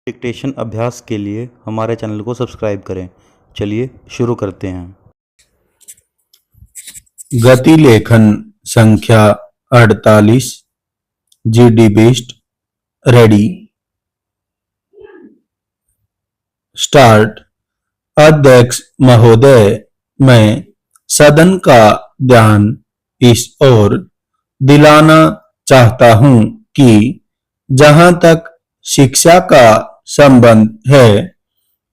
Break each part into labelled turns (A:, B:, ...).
A: Dictation अभ्यास के लिए हमारे चैनल को सब्सक्राइब करें। चलिए शुरू करते हैं।
B: गति लेखन संख्या 48। GD based ready start. अध्यक्ष महोदय, मैं सदन का ध्यान इस ओर दिलाना चाहता हूं कि जहां तक शिक्षा का संबंध है,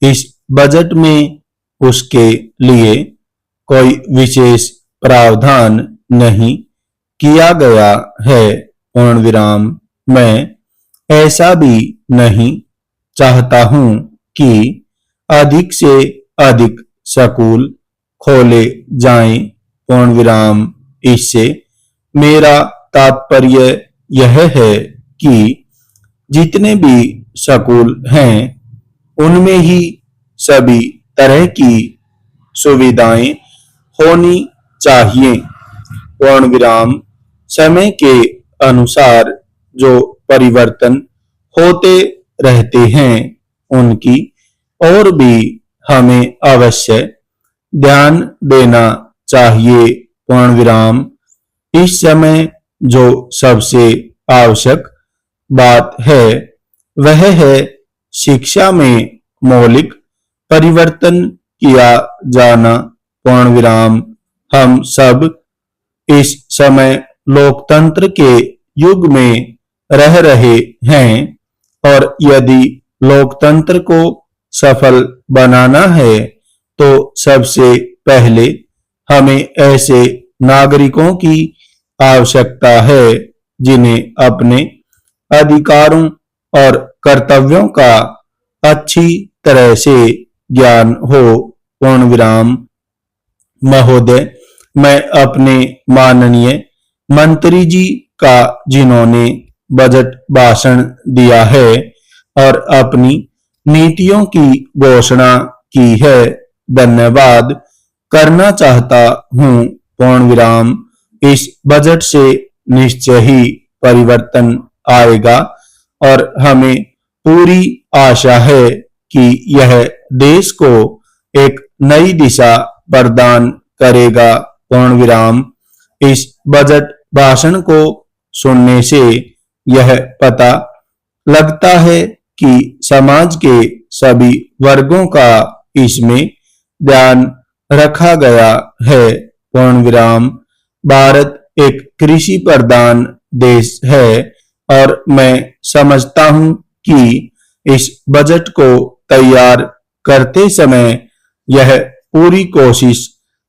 B: इस बजट में उसके लिए कोई विशेष प्रावधान नहीं किया गया है। पूर्ण विराम। मैं ऐसा भी नहीं चाहता हूं कि अधिक से अधिक स्कूल खोले जाएं। पूर्ण विराम। इससे मेरा तात्पर्य यह है कि जितने भी स्कूल हैं, उनमें ही सभी तरह की सुविधाएं होनी चाहिए। पूर्ण विराम। समय के अनुसार जो परिवर्तन होते रहते हैं, उनकी और भी हमें अवश्य ध्यान देना चाहिए। पूर्ण विराम। इस समय जो सबसे आवश्यक बात है, वह है शिक्षा में मौलिक परिवर्तन किया जाना। पूर्ण विराम। हम सब इस समय लोकतंत्र के युग में रह रहे हैं, और यदि लोकतंत्र को सफल बनाना है, तो सबसे पहले हमें ऐसे नागरिकों की आवश्यकता है जिन्हें अपने अधिकारों और कर्तव्यों का अच्छी तरह से ज्ञान हो। पूर्ण विराम। महोदय, मैं अपने माननीय मंत्री जी का, जिन्होंने बजट भाषण दिया है और अपनी नीतियों की घोषणा की है, धन्यवाद करना चाहता हूं। पूर्ण विराम। इस बजट से निश्चय ही परिवर्तन आएगा, और हमें पूरी आशा है कि यह देश को एक नई दिशा प्रदान करेगा। पूर्ण विराम। इस बजट भाषण को सुनने से यह पता लगता है कि समाज के सभी वर्गों का इसमें ध्यान रखा गया है। पूर्ण विराम। भारत एक कृषि प्रधान देश है, और मैं समझता हूं कि इस बजट को तैयार करते समय यह पूरी कोशिश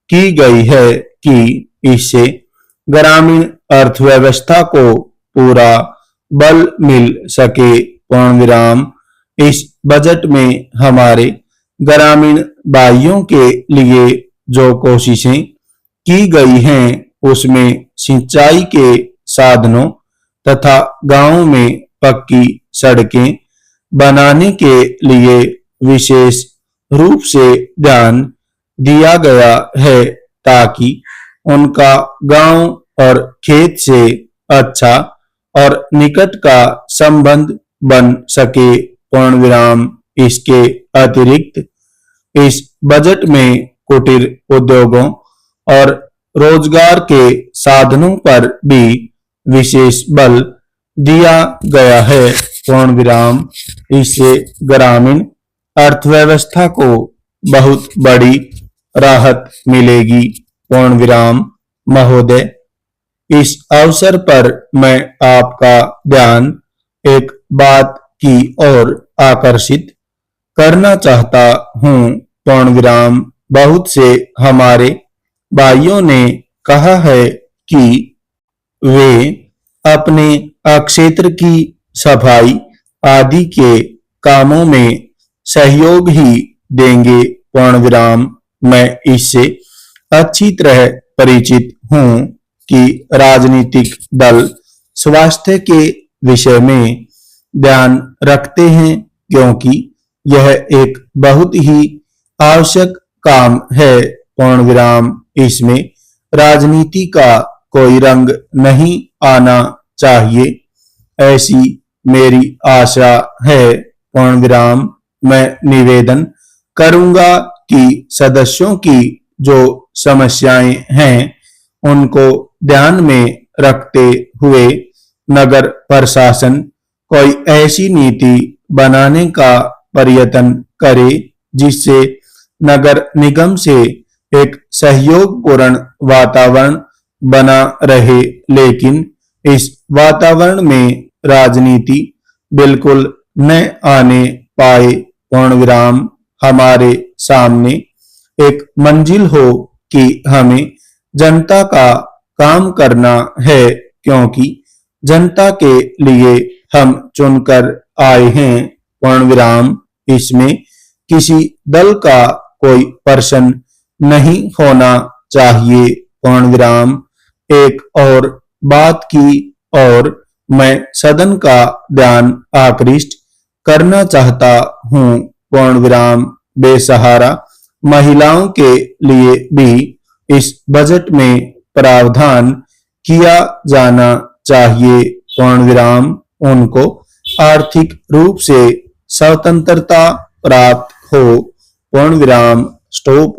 B: की गई है कि इससे ग्रामीण अर्थव्यवस्था को पूरा बल मिल सके। पूर्ण विराम। इस बजट में हमारे ग्रामीण भाइयों के लिए जो कोशिशें की गई हैं, उसमें सिंचाई के साधनों तथा गांवों में पक्की सड़कें बनाने के लिए विशेष रूप से ध्यान दिया गया है, ताकि उनका गांव और खेत से अच्छा और निकट का संबंध बन सके। पूर्ण विराम। इसके अतिरिक्त इस बजट में कुटीर उद्योगों और रोजगार के साधनों पर भी विशेष बल दिया गया है। पूर्ण विराम। इससे ग्रामीण अर्थव्यवस्था को बहुत बड़ी राहत मिलेगी। पूर्ण विराम। महोदय, इस अवसर पर मैं आपका ध्यान एक बात की ओर आकर्षित करना चाहता हूं। पूर्ण विराम। बहुत से हमारे भाइयों ने कहा है कि वे अपने क्षेत्र की सफाई आदि के कामों में सहयोग ही देंगे। पूर्ण विराम। मैं इससे अच्छी तरह परिचित हूं कि राजनीतिक दल स्वास्थ्य के विषय में ध्यान रखते हैं, क्योंकि यह एक बहुत ही आवश्यक काम है। पूर्ण विराम। इसमें राजनीति का कोई रंग नहीं आना चाहिए, ऐसी मेरी आशा है। पूर्ण विराम मैं निवेदन करूंगा कि सदस्यों की जो समस्याएं हैं उनको ध्यान में रखते हुए नगर प्रशासन कोई ऐसी नीति बनाने का प्रयत्न करे जिससे नगर निगम से एक सहयोगपूर्ण वातावरण बना रहे, लेकिन इस वातावरण में राजनीति बिल्कुल न आने पाए। पूर्ण विराम हमारे सामने एक मंजिल हो कि हमें जनता का काम करना है, क्योंकि जनता के लिए हम चुनकर आए हैं। पूर्ण विराम इसमें किसी दल का कोई पर्सन नहीं होना चाहिए। पूर्ण विराम एक और बात की और मैं सदन का ध्यान आकृष्ट करना चाहता हूं। पूर्ण विराम बेसहारा महिलाओं के लिए भी इस बजट में प्रावधान किया जाना चाहिए। पूर्ण विराम उनको आर्थिक रूप से स्वतंत्रता प्राप्त हो। पूर्ण विराम स्टॉप।